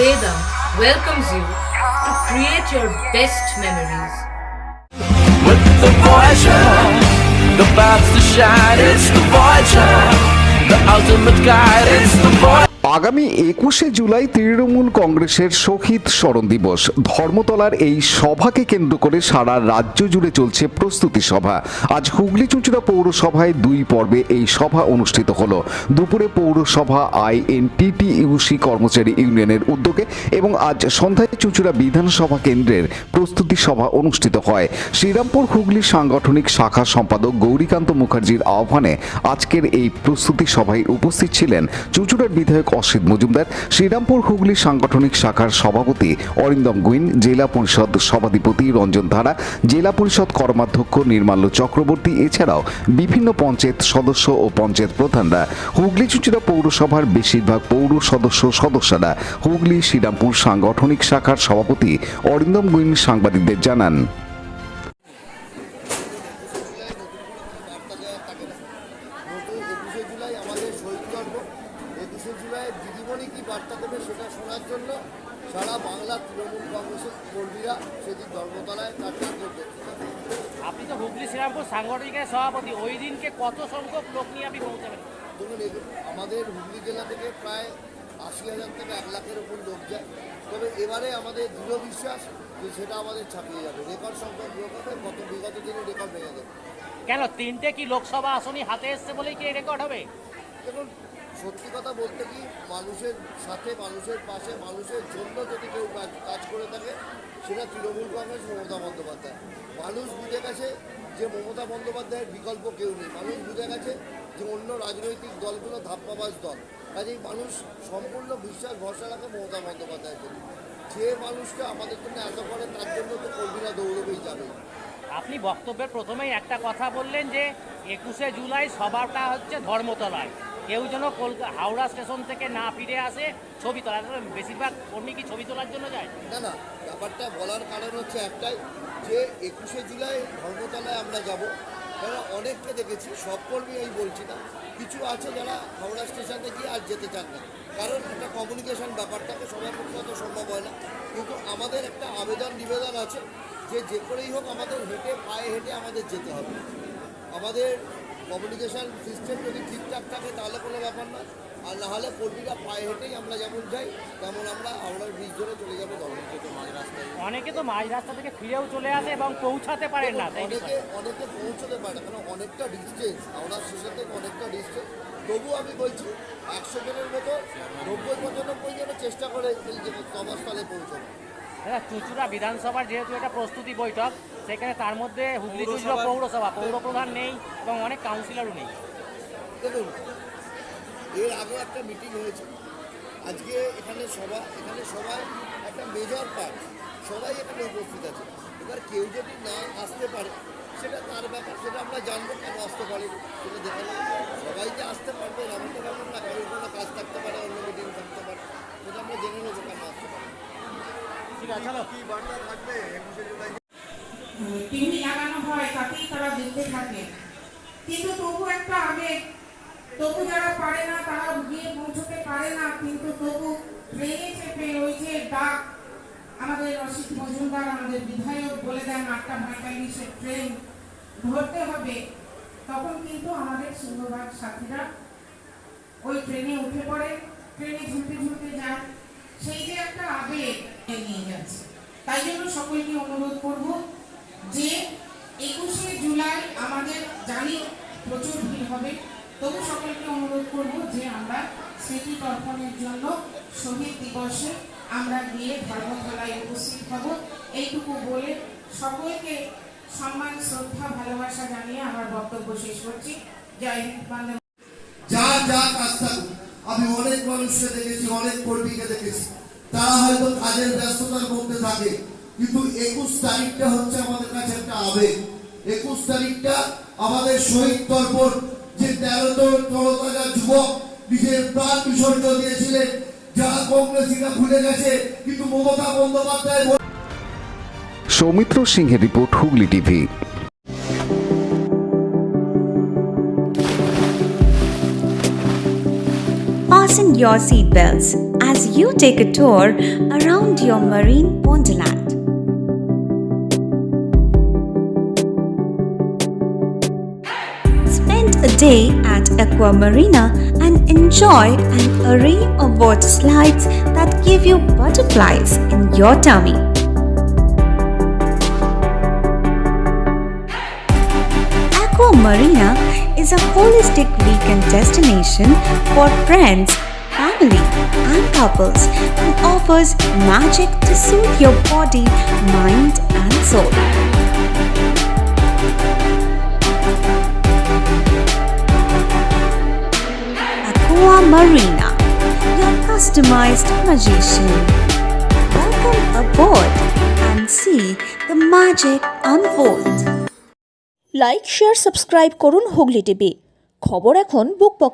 Vedam welcomes you to create your best memories. With the Voyager, the paths to shine, it's the Voyager, the ultimate guide, it's the Voyager. আগামী ২১শে জুলাই তৃণমূল কংগ্রেসের শহীদ স্মরণ দিবস। ধর্মতলার এই সভাকে কেন্দ্র করে সারা রাজ্য জুড়ে চলছে প্রস্তুতি সভা। আজ হুগলি চুঁচুড়া পৌরসভায় ২ পর্বে এই সভা অনুষ্ঠিত হলো। দুপুরে পৌরসভা INTTUC কর্মচারী ইউনিয়নের উদ্যোগে এবং আজ সন্ধ্যায় চুঁচুড়া বিধানসভা কেন্দ্রের প্রস্তুতি সভা অনুষ্ঠিত হয়। শ্রীরামপুর হুগলি সাংগঠনিক শাখা সম্পাদক গৌরীকান্ত মুখার্জির আহ্বানে আজকের এই প্রস্তুতি সভায় উপস্থিত ছিলেন চুঁচুড়ার বিধায়ক অসিত মজুমদার, শ্রীরামপুর হুগলি সাংগঠনিক শাখার সভাপতি অরিন্দম গুইন, জেলা পরিষদ সভাধিপতি রঞ্জন ধারা, জেলা পরিষদ কর্মাধ্যক্ষ নির্মাল্য চক্রবর্তী, এছাড়াও বিভিন্ন পঞ্চায়েত সদস্য ও পঞ্চায়েত প্রধানরা। হুগলি চুঁচুড়া পৌরসভার বেশিরভাগ পৌর সদস্যরা হুগলি শ্রীরামপুর সাংগঠনিক শাখার সভাপতি অরিন্দম গুইন সাংবাদিকদের জানান, দিদিমণি কি বার্তা দেবে সেটা শোনার জন্য সারা বাংলা তৃণমূল কংগ্রেসের কর্মীরা সেদিন ধর্মতলায় কাটতে করতে। আপনি তো হুগলি শ্রীরামপুর সাংগঠনিকের সভাপতি, ওই দিনকে কত সংখ্যক লোক নিয়ে আপনি পৌঁছাবেন? দেখুন, আমাদের হুগলি জেলা থেকে প্রায় ৮০,০০০ থেকে ১ লাখের উপর লোক যায়। তবে এবারে আমাদের দৃঢ় বিশ্বাস যে সেটা আমাদের ছাপিয়ে যাবে। রেকর্ড সংখ্যক লোক হবে, বিগত দিনে রেকর্ড ভেঙে যাবে। কেন 3টে কি লোকসভা আসনই হাতে এসছে বলেই কি রেকর্ড হবে? দেখুন, সত্যি কথা বলতে কি, মানুষের সাথে, মানুষের পাশে, মানুষের জন্য যদি কেউ কাজ করে থাকে সেটা তৃণমূল কংগ্রেস, মমতা বন্দ্যোপাধ্যায়। মানুষ বুঝে গেছে যে মমতা বন্দ্যোপাধ্যায়ের বিকল্প কেউ নেই। মানুষ বুঝে গেছে যে অন্য রাজনৈতিক দলগুলো ধাপ্পাবাজ দল। কাজেই মানুষ সম্পূর্ণ বিশ্বাস ভরসা রাখে মমতা বন্দ্যোপাধ্যায়ের জন্য। যে মানুষটা আমাদের জন্য এত করে তার জন্য তো কর্মীরা দৌড়বেই যাবে। আপনি বক্তব্যের প্রথমেই একটা কথা বললেন যে ২১শে জুলাই সভাটা হচ্ছে ধর্মতলায়, কেউ যেন হাওড়া স্টেশন থেকে না ফিরে আসে ছবি তোলা। বেশিরভাগ কর্মী কি ছবি তোলার জন্য যায়? না না, ব্যাপারটা বলার কারণ হচ্ছে একটাই, যে ২১শে জুলাই ধর্মতলায় আমরা যাব। কারণ অনেককে দেখেছি, সব কর্মী এই বলছি না, কিছু আছে যারা হাওড়া স্টেশনে গিয়ে আর যেতে চান না। কারণ একটা কমিউনিকেশন ব্যাপারটাকে সবার পক্ষে অত সম্ভব হয় না। কিন্তু আমাদের একটা নিবেদন আছে যে করেই হোক আমাদের পায়ে হেঁটে আমাদের যেতে হবে। আমাদের কমিউনিকেশান সিস্টেম যদি ঠিকঠাক থাকে তাহলে কোনো ব্যাপার না, আর নাহলে কর্মীরা পায়ে হেঁটেই আমরা যেমন যাই তেমন আমরা হাওড়ার ব্রিজ ধরে চলে যাবো ধর্মতলা মাঝ রাস্তায়। অনেকে তো মাঝ রাস্তা থেকে ফিরেও চলে আসে এবং পৌঁছাতে পারেন না। অনেকে পৌঁছতে পারে না, কারণ অনেকটা ডিস্টেন্স, হাওড়া স্টেশন থেকে অনেকটা ডিস্টেন্স। তবু আমি বলছি ১০০ জনের মতো ৯০-৯৫ জনের চেষ্টা করে এই যে কর্মস্থলে পৌঁছানো। হ্যাঁ, চুঁচুড়া বিধানসভার যেহেতু এটা প্রস্তুতি বৈঠক, সেখানে তার মধ্যে হুগলি চুঁচুড়া পৌরসভা পৌরপ্রধান নেই এবং অনেক কাউন্সিলরও নেই। দেখুন, এর আগে একটা মিটিং হয়েছে, আজকে এখানে সবাই একটা মেজর পার্ট সবাই এখানে উপস্থিত আছে। এবার কেউ যদি না আসতে পারে সেটা তার ব্যাপার, সেটা আমরা জানবো কেন আসতে পারে, সেটা দেখা যাবে। সবাই যে আসতে পারবে এমন তো ব্যাপার না, কারোর কোনো কাজ থাকতে পারে, অন্য মিটিং থাকতে পারে, সেটা আমরা জেনে নেবো কেন আসতে পারে। ঠিক আছে, চলো। কি বার্তা থাকবে ২১শে জুলাই? টিভি লাগানো হয় তাতেই তারা দেখতে থাকে, কিন্তু তবু একটা আবেগ, তবু যারা পারে না তারা গিয়ে পৌঁছতে পারে না, কিন্তু তবু ট্রেনে চেপে ওই যে ডাক, আমাদের অসিত মজুমদার আমাদের বিধায়ক বলে দেন ৮টা ৪৫ ট্রেন ধরতে হবে, তখন কিন্তু আমাদের সিংহভাগ সাথীরা ওই ট্রেনে উঠে পড়ে, ট্রেনে ঝুলতে ঝুলতে যায়। সেই যে একটা আবেগ নিয়ে যাচ্ছে। তাই জন্য সকলকে অনুরোধ করব যে ২১শে জুলাই আমাদের জানি প্রচুর ভিড় হবে, তবু সকলকে অনুরোধ করব যে আমরা স্মৃতি তর্পণের জন্য শহীদ দিবসে আমরা গিয়ে ধর্মতলায় উপস্থিত হব। এইটুকু বলে সকলকে সম্মান, শ্রদ্ধা, ভালোবাসা জানিয়ে আমার বক্তব্য শেষ করছি। জয় হিন্দ, বন্দে। যা কাজ থাকুক, আমি অনেক মানুষকে দেখেছি, অনেক কর্মীকে দেখেছি, তারা হয়তো কাজের ব্যস্ততার মধ্যে থাকে, কিন্তু ২১ তারিখটা হচ্ছে আমাদের কাছে একটা আবেগ। ২১ তারিখটা আমাদের শহীদ তর্পণ, যে ১৩ যুবক নিজের প্রাণ বিসর্জন দিয়েছিলেন, যারা কংগ্রেসীরা ভুলে গেছে, কিন্তু মমতা বন্দ্যোপাধ্যায়। সৌমিত্র সিংহের report, Hooghly TV. Fasten your seatbelts as you take a tour around your marine wonderland. Spend a day at Aqua Marina and enjoy an array of water slides that give you butterflies in your tummy. Aqua Marina is a holistic weekend destination for friends, family, and couples and offers magic to soothe your body, mind, and soul. Aqua Marina, your customized magician. Welcome aboard and see the magic unfold. Like share subscribe করুন Hooghly TV. খবর এখন বুক pocket.